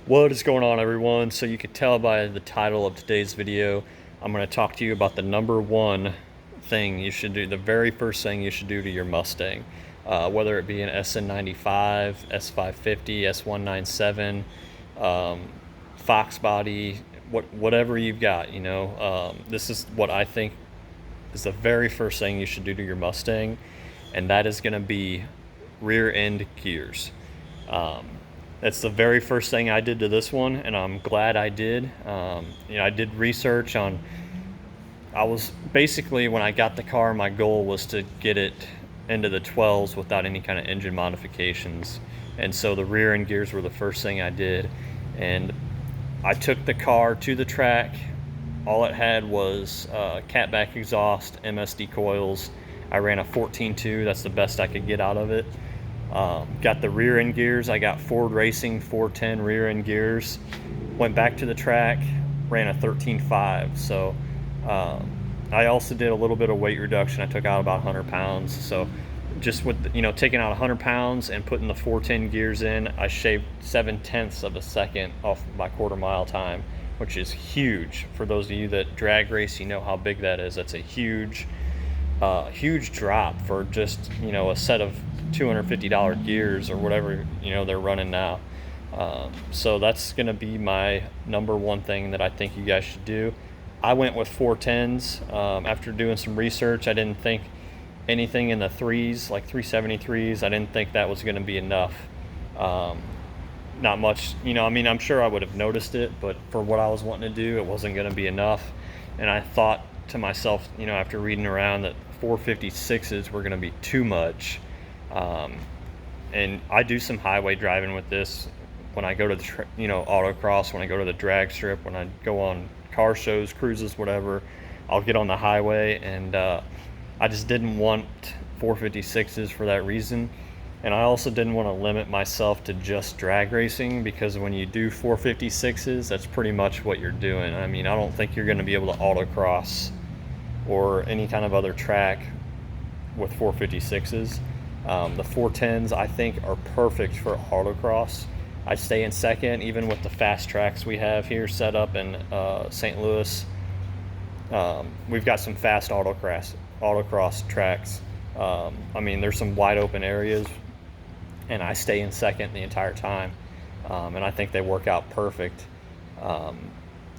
What is going on, everyone? So you could tell by the title of today's video, I'm going to talk to you about the number one thing you should do, the very first thing you should do to your Mustang, whether it be an SN95, S550, S197, Fox body, whatever you've got. This is what I think is the very first thing you should do to your Mustang, and that is going to be rear end gears. That's the very first thing I did to this one, and I'm glad I did. I did research on, I was basically, when I got the car, my goal was to get it into the 12s without any kind of engine modifications. And so the rear end gears were the first thing I did. And I took the car to the track. All it had was catback exhaust, MSD coils. I ran a 14.2, that's the best I could get out of it. Got the rear end gears. I got Ford Racing 410 rear end gears. Went back to the track, ran a 13.5. So I also did a little bit of weight reduction. I took out about 100 pounds. So just with taking out 100 pounds and putting the 410 gears in, I shaved 7/10 of a second off my quarter mile time, which is huge. For those of you that drag race, you know how big that is. That's a huge drop for just a set of $250 gears or whatever they're running now. So that's gonna be my number one thing that I think you guys should do. I went with 410s. After doing some research, I didn't think anything in the threes, like 373s, I didn't think that was gonna be enough. Not much, I'm sure I would have noticed it, but for what I was wanting to do, it wasn't gonna be enough. And I thought to myself, after reading around, that 456s were gonna be too much. And I do some highway driving with this when I go to the autocross, when I go to the drag strip, when I go on car shows, cruises, whatever. I'll get on the highway, and I just didn't want 456s for that reason. And I also didn't want to limit myself to just drag racing, because when you do 456s, that's pretty much what you're doing. I don't think you're going to be able to autocross or any kind of other track with 456s. The 410s, I think, are perfect for autocross. I stay in second, even with the fast tracks we have here set up in St. Louis. We've got some fast autocross tracks. There's some wide open areas, and I stay in second the entire time. And I think they work out perfect.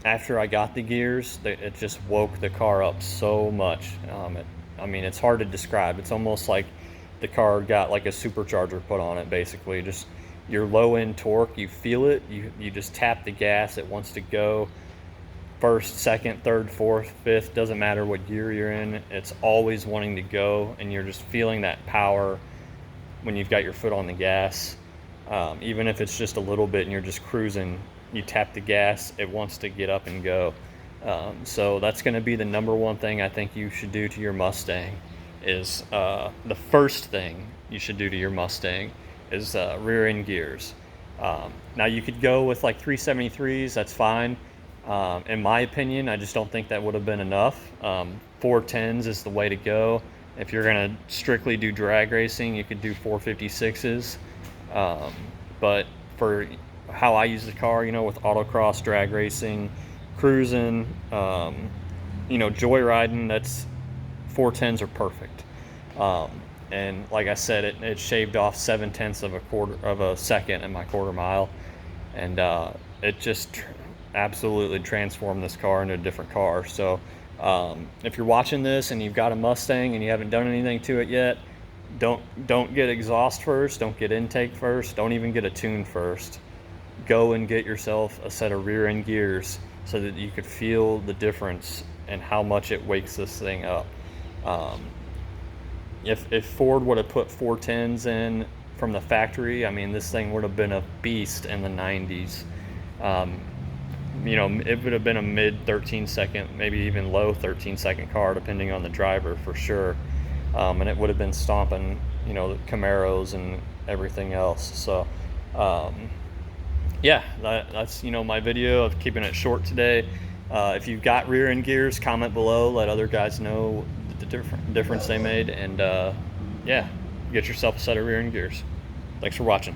After I got the gears, it just woke the car up so much. It's hard to describe. It's almost like the car got like a supercharger put on it, basically. Just your low end torque, you feel it. You just tap the gas, it wants to go. First, second, third, fourth, fifth, doesn't matter what gear you're in, it's always wanting to go, and you're just feeling that power when you've got your foot on the gas. Even if it's just a little bit and you're just cruising, you tap the gas, it wants to get up and go. So that's going to be the number one thing I think you should do to your Mustang. Is the first thing you should do to your Mustang is rear end gears. Now you could go with like 373s, that's fine. In my opinion, I just don't think that would have been enough. 410s is the way to go. If you're gonna strictly do drag racing, you could do 456s. But for how I use the car, with autocross, drag racing, cruising, joyriding, that's 410s are perfect. And like I said, it shaved off 7/10 of a second in my quarter mile, and it just absolutely transformed this car into a different car. So if you're watching this and you've got a Mustang and you haven't done anything to it yet, don't get exhaust first, don't get intake first, don't even get a tune first. Go and get yourself a set of rear end gears so that you could feel the difference and how much it wakes this thing up. If Ford would have put 410s in from the factory, this thing would have been a beast in the 90s. It would have been a mid 13-second, maybe even low 13-second car, depending on the driver, for sure. And it would have been stomping, the Camaros and everything else. So, that's my video of keeping it short today. If you've got rear end gears, comment below, let other guys know the difference they made, and get yourself a set of rear end gears. Thanks for watching.